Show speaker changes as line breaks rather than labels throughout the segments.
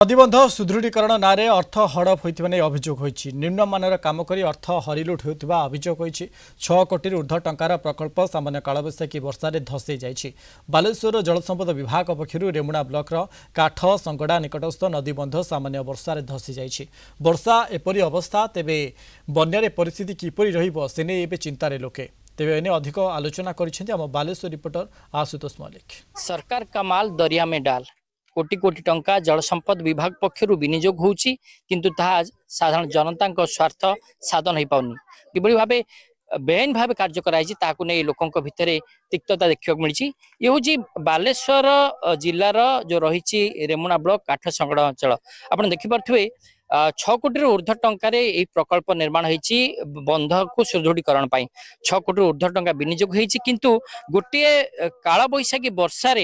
नदीबंध सुदृढ़ीकरण नारे अर्थ हड़प होता नहीं अभियोग होती निम्नमानर काम कर अर्थ हरिलुट होता अभियोग होती 6 कोटी ऊर्ध्व टंकार प्रकल्प सामान्य कालबैशाखी वर्षा धसी जाइछि। बालेश्वर जलसंपद विभाग पक्षर रेमुणा ब्लॉकर काठ संगड़ा निकटस्थ नदीबंध सामान्य वर्षा धसी जाइछि। वर्षा एपरी अवस्था तेबे बन्यारे परिस्थिति किपरि रहिबो सेने एबे चिंतारे लोके तेबे एने अधिक आलोचना करिसेंति हम बालेश्वर रिपोर्टर आशुतोष मल्लिक।
सरकार का माल दरिया में डाल कोटी कोटी टंका जल संपद विभाग पक्षर विनियोग होउछि किंतु ताहा साधारण जनता स्वार्थ साधन हो पाउनी किभଳି भाबे बेआईन भाव कार्य कराई ताकू नहीं लोकों भितर तिक्तता देखा मिली। ये हूँ बालेश्वर जिलार जो रही रेमुणा ब्लॉक काठ संगड़ अंचल आप देखिपे 6 कोटी ऊर्ध्व टंकार प्रकल्प निर्माण होती बंध को सुदृढ़ीकरण 6 कोटी ऊर्ध्व टंका विनियोग होती किंतु गोटे काल बैशाखी वर्षा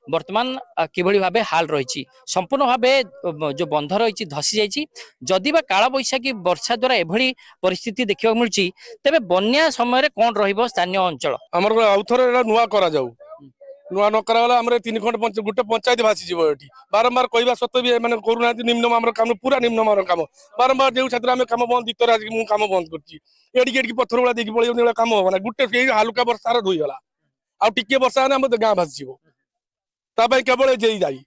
वर्तमान किभଳି भाबे हाल रही संपूर्ण भाव जो बंध रही धसी जाइए। जदि काल बैशाखी वर्षा द्वारा एभली परिस्थिति देखा मिली तेबे बन्या समय कौन रहिबो स्थानीय अंचल
हमर आउथर नुआ करा जाऊ नुआ न कराला हमरे 3 खंड गुटे पंचायत भासी जीवो एठी बारंबार कहबा सत्वे भी माने करूना निम्नमान काम पूरा निम्नमान काम बारंबार जेउ छात्र हम काम बंद दितर आज मु काम बंद करची एडी एडी पत्थर वाला देखि पळियो नेला काम हो ना गुटे से हल्का वर्षा रे धोई गला आ टिके वर्षा ने हम गां भासी जीवो ता भाई केवल जेई जाई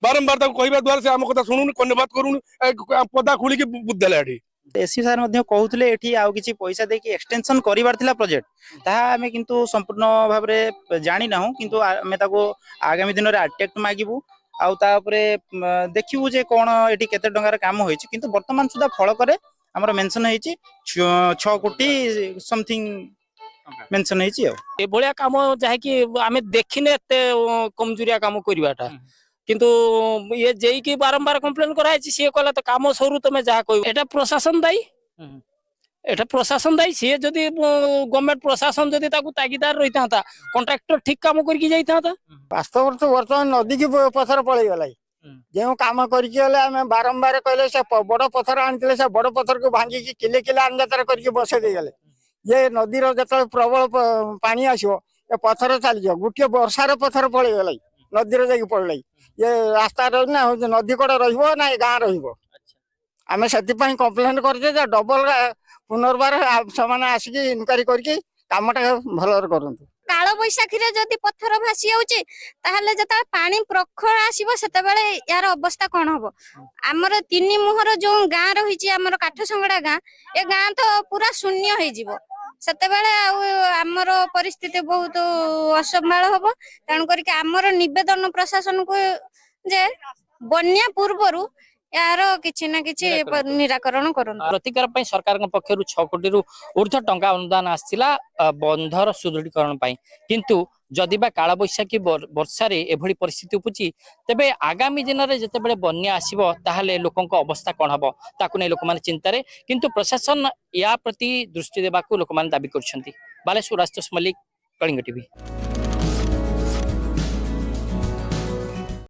बारंबार ता कहबा द्वार से हम कथा सुनुन कोन बात करून पदा खुली के बुद्धला एठी
एससी सार मध्य कहउतले एठी आउ किछि पैसा देकी एक्सटेंशन करिवार थिला प्रोजेक्ट ताहा हमें किंतु संपूर्ण भाव रे जानि नाहु किंतु हमें ताको आगामी दिन रे आर्किटेक्ट मागिबु आउ ता ऊपर देखिबु जे कोन एठी केते टंगार काम होइछि किंतु वर्तमान सुधा फल करे हमर मेंशन होइछि 6 कोटी समथिंग मेंशन होइछि
ए भलिया काम जाहे कि हमें देखिने एते कमजोरिया काम करिवाटा किंतु ये जेई की बारंबार कंप्लेन कराई सी कहला तो काम सरू तुम जहाँ कह एटा प्रशासन दायी एटा प्रशासन दायी सी जदि गवर्नमेंट प्रशासन जदि तागीदार रही था कॉन्ट्रैक्टर ठीक काम करके जाता
वास्तव तो वर्तमान नदी की पथर पड़े गला जो काम करके बारंबार कहले से बड़ पथर आनी से बड़ पथर को भांगी किले किले अंजातर करके बसई देगले ये नदीर जो प्रबल पानी आसो पथर चली गोटे वर्षार पथर पड़े गला नदीर जा पड़े ये रास्ता ना नदी कड़ ना गाँ रमें से कम्प्लेन कर डबल पुनर्बार आसिक इनक्वारी करके कामटा भल करूँ
काल बैशाखी जदि पत्थर भासी जाता पानी प्रखर आसो से यार अवस्था कौन हम आमर 3 मुहर जो गाँ रही आमर काठसंगड़ा गाँ ए गाँ तो पूरा शून्य हो आमर परिस्थिति बहुत असंभाल हम तेणु करके आमर निवेदन प्रशासन को जे बन्या पूर्व यार किछि ना किछि निराकरण करन
प्रतिकार पई सरकार पक्षरु 6 कोटी रु ऊर्ध्व टंका अनुदान आसिला बंधर सुदृढ़ीकरण पई किंतु जदि बा काल बैशाखी वर्षा रे एभली परिस्थिति उपजी तेबे आगामी दिन रे जते बेले बन्या आसीबो ताहाले लोकन को अवस्था कोन हबो ताकु नै लोक माने चिंता रे किंतु प्रशासन या प्रति दृष्टि देबाकू लोक माने दाबी करछंती। बालेश्वर आशुतोष मल्लिक, कलिंग टीवी।